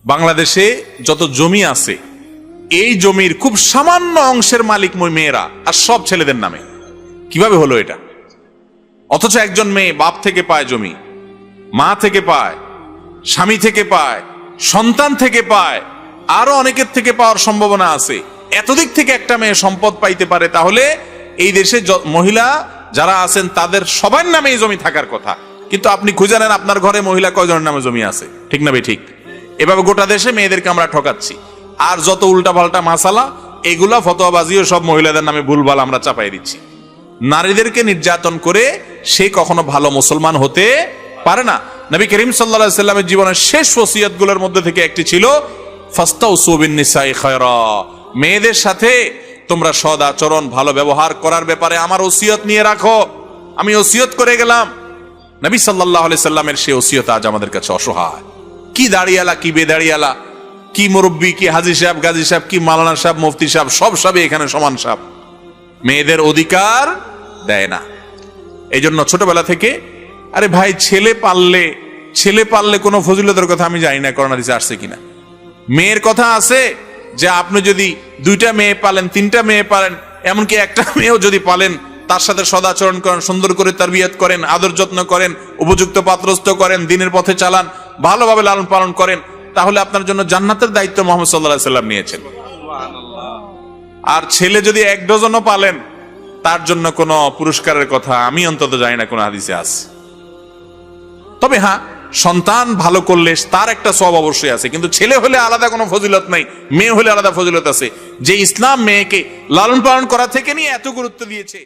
বাংলাদেশে যত জমি আছে এই জমির খুব সামান্য অংশের মালিক মেয়েরা, আর সব ছেলেদের নামে। কিভাবে হলো এটা? অথচ একজন মেয়ে বাপ থেকে পায় জমি, মা থেকে পায়, স্বামী থেকে পায়, সন্তান থেকে পায়, আরো অনেকের থেকে পাওয়ার সম্ভাবনা আছে। এতদিক থেকে একটা মেয়ে সম্পদ পাইতে পারে, তাহলে এই দেশে মহিলা যারা আছেন তাদের সবার নামে এই জমি থাকার কথা। কিন্তু আপনি খুঁজে নেন আপনার ঘরে মহিলা কয়জনের নামে জমি আছে, ঠিক না ভাই? ঠিক। এভাবে গোটা দেশে মেয়েদেরকে আমরা ঠকাচ্ছি। আর যত উল্টা পাল্টা মাসালা, এগুলা ফতোয়াবাজিও সব মহিলাদের নামে ভুলভাল আমরা চাপাই দিচ্ছি। নারীদেরকে নির্যাতন করে সে কখনো ভালো মুসলমান হতে পারে না। নবী করিম সাল্লাল্লাহু আলাইহি সাল্লামের জীবনের শেষ ওসিয়তগুলোর মধ্যে থেকে একটি ছিল ফাস্তাউসু বিন-নিসাই খায়রা, মেয়েদের সাথে তোমরা সদ আচরণ, ভালো ব্যবহার করার ব্যাপারে আমার ওসিয়ত নিয়ে রাখো। আমি ওসিয়ত করে গেলাম। নবী সাল্লাল্লাহু আলাইহি সাল্লামের সেই ওসিয়ত আজ আমাদের কাছে অসহায়। কি দাড়িয়ালা, কি বেদাড়িয়ালা, কি মুরব্বী, কি হাজী সাহেব, গাজী সাহেব, কি মাওলানা সাহেব, মুফতি সাহেব, সব সবই এখানে সমান সাহেব। মেয়েদের অধিকার দেয় না। এই জন্য ছোটবেলা থেকে, আরে ভাই ছেলে পাললে কোনো ফজিলতের কথা আমি জানি না করোনা দিতে আসছে কিনা। মেয়ের কথা আছে যে আপনি যদি 2টা মেয়ে পালেন, 3টা মেয়ে পালেন, এমনকি একটা মেয়েও যদি পালেন, তার সাথে সদাচরণ করেন, সুন্দর করে তারবিয়াত করেন, আদর যত্ন করেন, উপযুক্ত পাত্রস্থ করেন, দিনের পথে চালান, ভালোভাবে লালন পালন করেন, তাহলে আপনার জন্য জান্নাতের দায়িত্ব মুহাম্মদ সাল্লাল্লাহু আলাইহি সাল্লাম নিয়েছেন। আর ছেলে যদি 1 ডজনও পালেন, তার জন্য কোনো পুরস্কারের কথা আমি অন্তত জানি না কোন হাদিসে আছে। তবে হ্যাঁ, সন্তান ভালো করলে তার একটা সওয়াব অবশ্যই আছে, কিন্তু ছেলে হলে আলাদা কোনো ফজিলত নাই, মেয়ে হলে আলাদা ফজিলত আছে। যে ইসলাম মেয়েকে লালন পালন করা থেকে নিয়ে এত গুরুত্ব দিয়েছে।